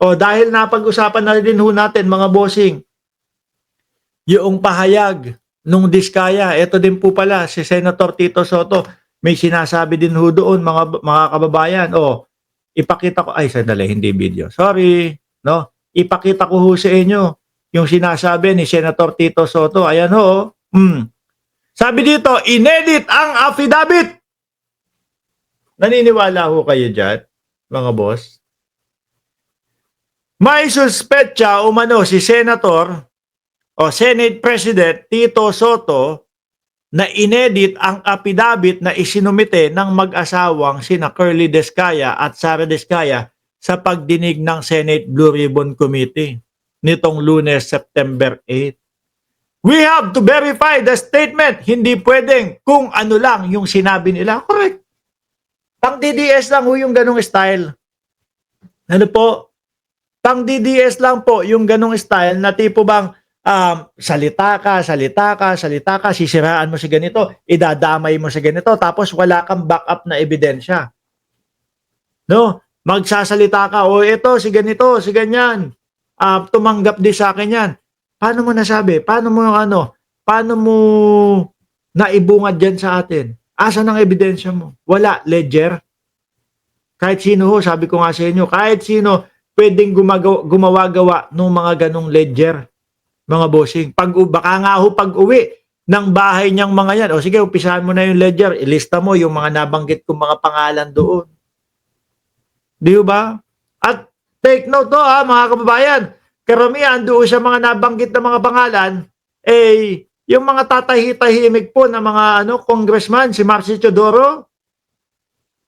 O dahil napag-usapan na din ho natin mga bossing, yung pahayag nung Diskaya, ito din po pala si Senator Tito Soto, may sinasabi din ho doon mga kababayan. O ipakita ko, ay sandali, hindi video. Sorry, no? Ipakita ko ho sa inyo yung sinasabi ni Senator Tito Soto. Ayan ho. Sabi dito, inedit ang affidavit. Naniniwala ho kayo dyan, mga boss? May suspetsa umano si Senator o Senate President Tito Soto na inedit ang affidavit na isinumite ng mag-asawang sina Curly Descaya at Sara Descaya sa pagdinig ng Senate Blue Ribbon Committee nitong Lunes, September 8. We have to verify the statement. Hindi pwedeng kung ano lang yung sinabi nila. Correct. Pang DDS lang ho yung ganong style. Ano po? Pang DDS lang po yung ganong style na tipo bang salita ka, sisiraan mo si ganito, idadamay mo si ganito, tapos wala kang backup na ebidensya. No? Magsasalita ka, o ito, si ganito, si ganyan, tumanggap din sa akin yan. Paano mo nasabi? Paano mo naibungad dyan sa atin? Asan ang ebidensya mo? Wala, ledger. Kahit sino ho, sabi ko nga sa inyo, kahit sino pwedeng gumawa-gawa ng mga ganong ledger, mga bossing. Baka nga ho pag-uwi ng bahay niyang mga yan, o sige, umpisahan mo na yung ledger, ilista mo yung mga nabanggit kong mga pangalan doon. Di ba? At take note to mga kababayan, karamihan doon sa mga nabanggit na mga pangalan, yung mga tatahi-tahimik po na mga congressman, si Marcy Teodoro,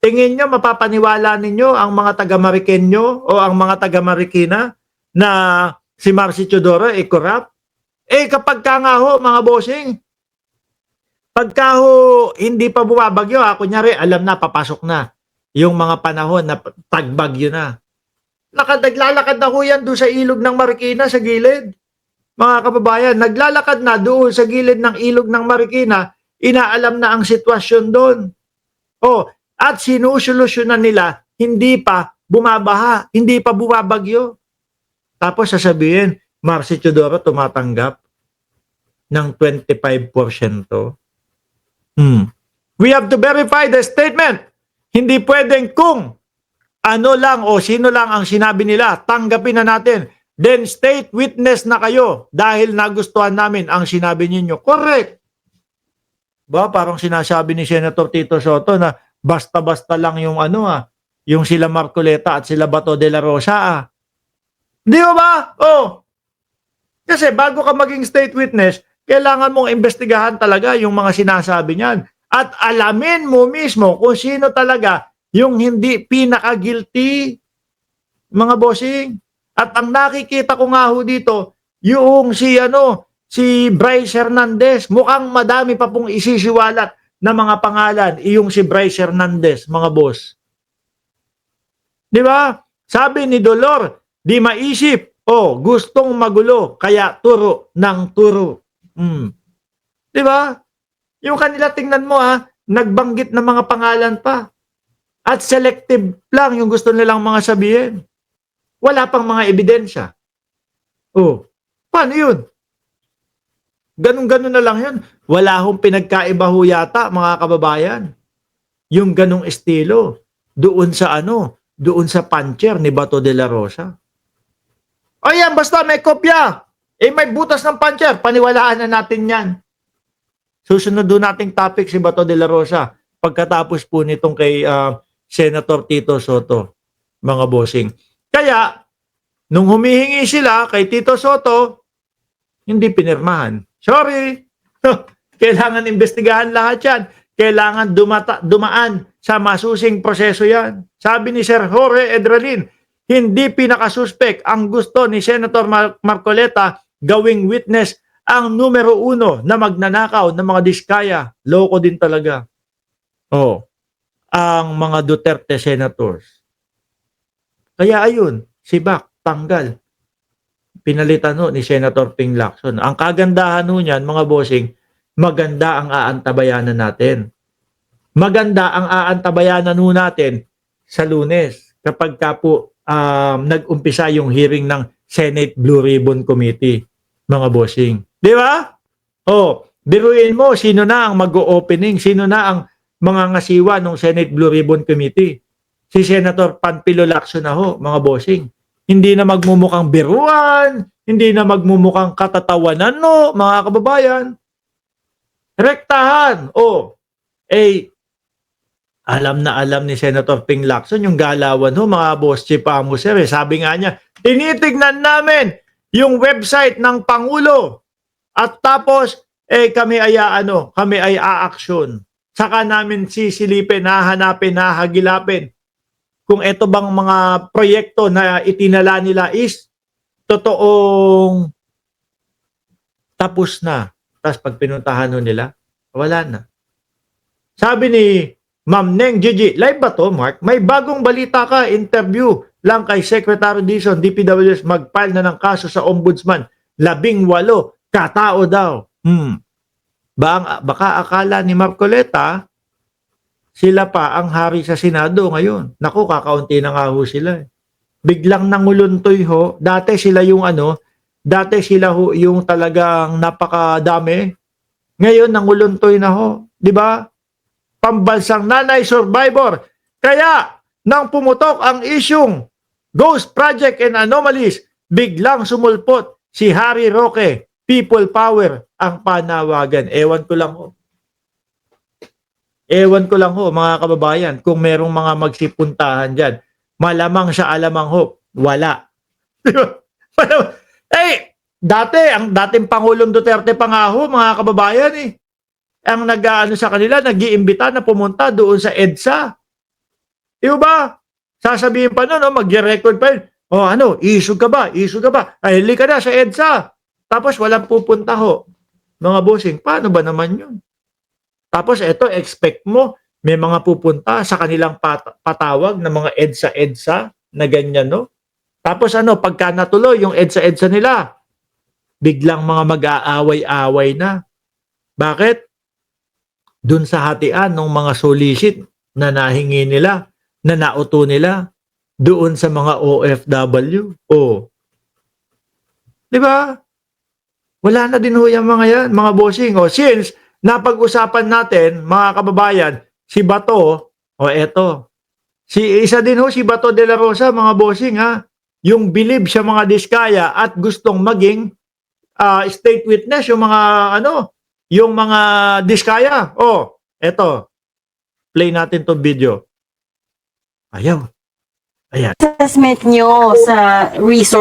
tingin nyo, mapapaniwala ninyo ang mga taga-Marikenyo o ang mga taga-Marikina na si Marcy Teodoro corrupt? Kapag ka nga ho, mga bossing, pagka ho hindi pa bumabagyo, kunyari, alam na, papasok na yung mga panahon na tagbagyo na. Naglalakad na ho yan doon sa ilog ng Marikina, sa gilid. Mga kababayan, naglalakad na doon sa gilid ng ilog ng Marikina, inaalam na ang sitwasyon doon. At sinusolusyonan nila, hindi pa bumabaha, hindi pa bumabagyo. Tapos sasabihin, Marcy Teodoro tumatanggap ng 25%. We have to verify the statement. Hindi pwedeng kung ano lang o sino lang ang sinabi nila, tanggapin na natin. Then state witness na kayo dahil nagustuhan namin ang sinabi ninyo. Correct. Parang sinasabi ni Senator Tito Soto na basta-basta lang yung yung sila Marcoleta at sila Bato de la Rosa. Di ba? Kasi bago ka maging state witness, kailangan mong investigahan talaga yung mga sinasabi niyan. At alamin mo mismo kung sino talaga yung hindi pinaka-guilty, mga bossing. At ang nakikita ko nga ho dito, yung si Bryce Hernandez, mukhang madami pa pong isisiwalat na mga pangalan, yung si Bryce Hernandez, mga boss. Di ba? Sabi ni Dolor, di maisip, gustong magulo, kaya turo ng turo. Di ba? Yung kanila, tingnan mo nagbanggit ng mga pangalan pa. At selective lang yung gusto nilang mga sabihin. Wala pang mga ebidensya. Paano yun? Ganun-ganun na lang yun. Wala hong pinagkaiba ho yata, mga kababayan. Yung ganung estilo. Doon sa puncher ni Bato de la Rosa. Ayan, basta may kopya. May butas ng puncher. Paniwalaan na natin yan. Susunod doon nating topic si Bato de la Rosa. Pagkatapos po nitong kay Senator Tito Soto, mga bossing. Kaya, nung humihingi sila kay Tito Soto, hindi pinirmahan. Sorry. Kailangan investigahan lahat yan. Kailangan dumaan sa masusing proseso yan. Sabi ni Sir Jorge Edralin, hindi pinakasuspek ang gusto ni Senator Marcoleta gawing witness ang numero 1 na magnanakaw ng mga Diskaya. Loko din talaga. Ang mga Duterte senators. Kaya ayun, si Bac, tanggal. Pinalitan ni Senator Ping Lacson. Ang kagandahan niyan, mga bossing, maganda ang aantabayanan natin. Maganda ang aantabayanan natin sa Lunes kapag ka po nag-umpisa yung hearing ng Senate Blue Ribbon Committee, mga bossing. Di ba? Oh, biruin mo, sino na ang mag-o-opening? Sino na ang mga ngasiwa ng Senate Blue Ribbon Committee? Si Senator Panfilo Lacson na ho, mga bossing. Hindi na magmumukhang biruan, hindi na magmumukhang katatawanan, no, mga kababayan. Rektahan. Oh, alam na alam ni Senator Ping Lacson yung galawan ho, mga boss Chief Amuser. Sabi nga niya, tinitignan namin yung website ng Pangulo at tapos kami ay a-action. Saka namin sisilipin, hahanapin, hahagilapin kung ito bang mga proyekto na itinala nila is totoong tapos na. Tapos pag pinuntahan nila, wala na. Sabi ni Ma'am Neng Gigi, live ba to, Mark? May bagong balita ka, interview lang kay Secretary Dizon, DPWS, mag-file na ng kaso sa Ombudsman. 18, katao daw. Baka akala ni Marcoleta, sila pa ang hari sa Senado ngayon. Naku, kakaunti na nga ho sila. Biglang nanguluntoy ho. Dati sila yung yung talagang napakadami. Ngayon, nanguluntoy na ho. Di ba? Pambansang nanay survivor. Kaya, nang pumutok ang isyung Ghost Project and Anomalies, biglang sumulpot si Harry Roque. People power ang panawagan. Ewan ko lang ho, mga kababayan, kung merong mga magsipuntahan dyan. Malamang sa alamang ho, wala. Ang dating Pangulong Duterte pa nga ho, mga kababayan ang nag-aano sa kanila, nag-iimbita na pumunta doon sa EDSA. Di ba? Sasabihin pa noon, mag-record pa yun. Issue ka ba? Ay, hili ka na sa EDSA. Tapos walang pupunta ho. Mga bossing, paano ba naman yun? Tapos expect mo, may mga pupunta sa kanilang patawag na mga EDSA na ganyan, no? Tapos pagka natuloy yung EDSA nila, biglang mga mag-aaway-away na. Bakit? Doon sa hatian ng mga solicit na nahingi nila, na nauto nila, doon sa mga OFW. Di ba? Wala na din ho yung mga yan, mga bossing. Since napag-usapan natin, mga kababayan, si Bato, isa din ho si Bato de la Rosa, mga bossing, yung believe sa mga diskaya at gustong maging state witness, yung mga diskaya. Play natin tong video. Ayaw. Ayan. Assessment nyo sa resource